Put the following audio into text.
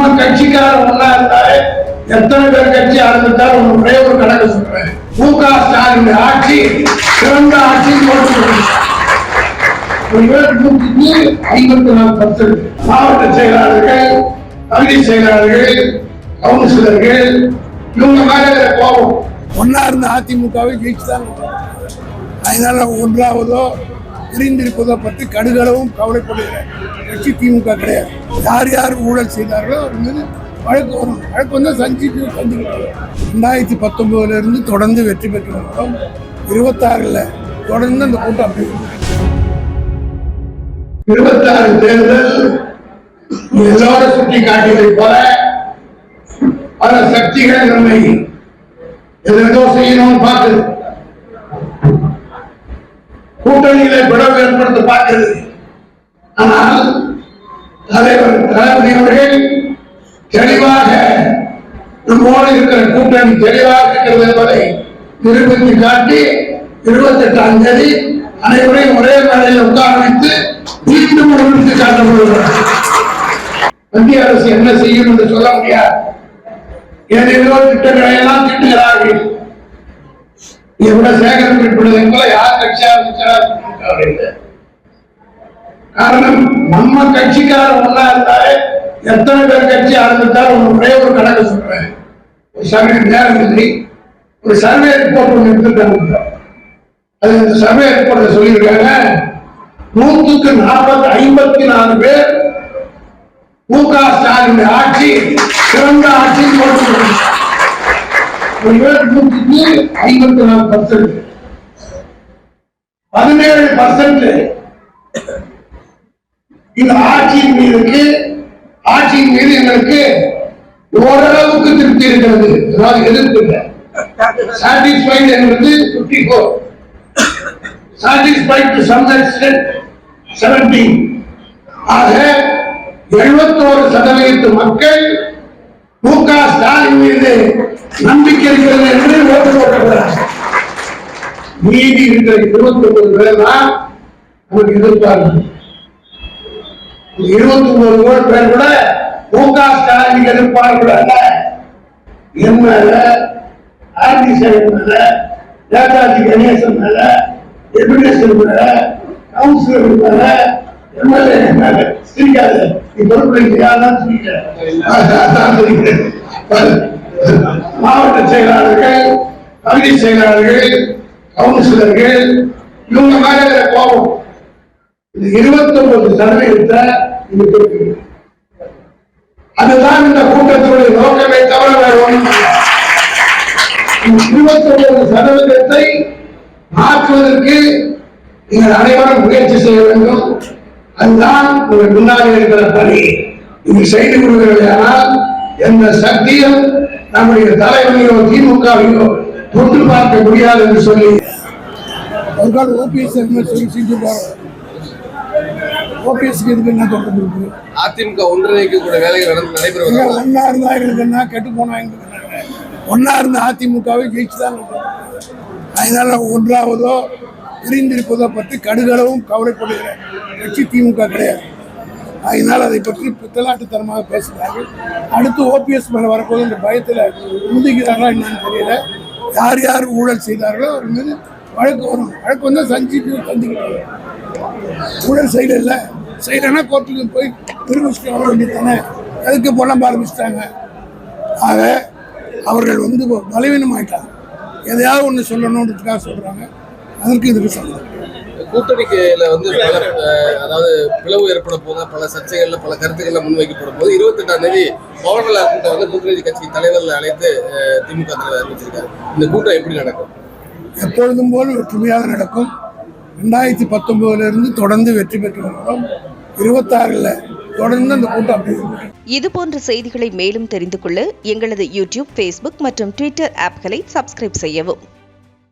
நம்ம கட்சிக்காரர் ஒன்னா இருந்தாலே எத்தனை பேர் கட்சி ஆரம்பித்தாலும் ஒரே ஒரு கணக்கு சொல்றேன். மு.க. ஸ்டாலின் ஆட்சி சிறந்த ஆட்சி போட்டு 54% மாவட்ட செயலாளர்கள், பகுதி செயலாளர்கள், கவுன்சிலர்கள் இவங்க மேல கோபம். ஒன்னா இருந்த அதிமுகவை ஜெயிச்சுதான். அதனால ஒன்றாவதோ பிரிந்திருப்பதோ பற்றி கடுகளவும் கவலைப்படுகிற கட்சி திமுக கிடையாது. யார் யார் ஊழல் செய்தார்களோ அவர் மீது வழக்கு வரும். வழக்கு வந்து சந்திக்கிறாங்க. 2019 தொடர்ந்து வெற்றி பெற்று வந்தோம். 26 தொடர்ந்து அந்த கூட்டம் அப்படி 26 தேர்தல் எல்லோர சுட்டி காட்டியதை போல பல சக்திகள் நம்மை எதோ செய்யணும்னு பார்க்குது. கூட்டணிகளை பிளவு ஏற்படுத்த பார்க்கிறது. ஆனால் தலைவர் தளபதி அவர்கள் தெளிவாக நம்மோடு இருக்கிற கூட்டணி தெளிவாக இருக்கிறது என்பதை நிரூபித்து காட்டி 28ஆம் தேதி அனைவரையும் ஒரே மேடையில் உட்கார வைத்து மீண்டும் நிரூபித்து காட்டப்படுகிறார். மத்திய அரசு என்ன செய்யும் என்று சொல்ல முடியாது. ஏதேதோ திட்டங்களை எல்லாம் திட்டுகிறார்கள். இவரை சேகரிப்பிடுவதை போல யார் கட்சி ஆரம்பிச்சார்? காரணம் நம்ம கட்சிக்காரர் ஒன்னா இருந்தாலே எத்தனை பேர் கட்சி ஆரம்பித்தாலும் ஒரே ஒரு கணக்கு சொல்றேன். ஒரு சர்வே நேரம் இல்லை, ஒரு சர்வே ரிப்போர்ட் ஒன்று எடுத்துட்டாங்க. அது இந்த சர்வே ரிப்போர்ட்ல சொல்லியிருக்காங்க 54 பேர் மு.க. ஸ்டாலின் ஆட்சி சிறந்த ஆட்சி போட்டு 54%. 17% இந்த ஆட்சியின் மீது எங்களுக்கு ஓரளவுக்கு திருப்தி இருக்கிறது. அதாவது எதிர்ப்பு இல்லை. சாட்டிஸ்ஃபைடு என்பது 54, சாட்டிஸ்ஃபைடு டு சம் எக்ஸ்டென்ட் 17. ஆக 71% மக்கள் மு.க. ஸ்டாலின் மீது நம்பிக்கை இருக்கிறது என்று ஓட்டு போட்டுகிறார். மீதி இருக்கிற 29 பேர் தான் நமக்கு எதிர்ப்பார்கள். 29 பேர் கூட மு.க. ஸ்டாலின் எதிர்ப்பார்கள் அல்ல. என் மேல, ஆர்டி சாஹிப் மேல, நேதாஜி கணேசன் மேல, எபினேசன் மேல, கவுன்சிலர் மேல, எம்எல்ஏ மேல சிரிக்காது. நீ பொறுப்பு யாருதான் சிரிக்கிறேன். மாவட்ட செயலாளர்கள், பகுதி செயலாளர்கள், கவுன்சிலர்கள் இவங்க மேல கோபம். 29% அதுதான் இந்த கூட்டத்தினுடைய நோக்கமே தவிர வேறு ஒன்றும் 29% மாற்றுவதற்கு நீங்கள் அனைவரும் முயற்சி செய்ய வேண்டும். அதுதான் உங்கள் முன்னாடி இருக்கிற பணி. இது செய்து கொடுக்கிறீர்களானால் எந்த சக்தியும் நம்முடைய தலைவனையோ திமுகவையோ தொட்டு பார்க்க முடியாது என்று சொல்லி அதிமுக ஒன்றிணைக்கக்கூடிய வேலைகள் நடைபெறுவது ஒன்னா இருந்தா எங்களுக்கு கெட்டு போனா எங்களுக்கு ஒன்னா இருந்த அதிமுகவை ஜெயிச்சுதான். அதனால ஒன்றாவதோ பிரிந்திருப்பதோ பற்றி கடுகளவும் கவலைப்படுகிற கட்சி திமுக கிடையாது. அதனால் அதை பற்றி பித்தலாட்டுத்தனமாக பேசுகிறார்கள். அடுத்து ஓபிஎஸ் மேலே வரப்போது இந்த பயத்தில் முந்திக்கிறாங்களா என்னன்னு தெரியல. யார் யார் ஊழல் செய்தார்களோ அவர் மீது வழக்கு வரும். வழக்கு வந்து சந்திக்கிறாங்க. ஊழல் செய்யலைன்னா கோர்ட்டுக்கு போய் திரும்பிச்சுட்டு வர வேண்டியதானே. எதுக்கு புலம்ப ஆரம்பிச்சிட்டாங்க. ஆக அவர்கள் வந்து பலவீனமாயிட்டாங்க. எதையாவது ஒன்று சொல்லணுன்றதுக்காக சொல்கிறாங்க. அதற்கு இதுக்கு சொல்லலாம். கூட்டணிக்கையில வந்து அதாவது பிளவு ஏற்பட போது பல சர்ச்சைகள்ல பல கருத்துக்கள்ல முன்வைக்கப்படும் போது 28ஆம் தேதி பவன்கலா கூட்டம் வந்து கூட்டணி கட்சி தலைவர்கள் அழைத்து திமுக தலைவர் அறிவிச்சிருக்காரு. இந்த கூட்டம் எப்படி நடக்கும்? எப்பொழுதும் போல் வெற்றிமையாக நடக்கும். 2019 தொடர்ந்து வெற்றி பெற்று வந்தோம். 26 தொடர்ந்து அந்த கூட்டம் அப்படி. இதுபோன்ற செய்திகளை மேலும் தெரிந்து கொள்ள எங்களது யூடியூப், ஃபேஸ்புக் மற்றும் ட்விட்டர் ஆப்களை சப்ஸ்கிரைப் செய்யவும்.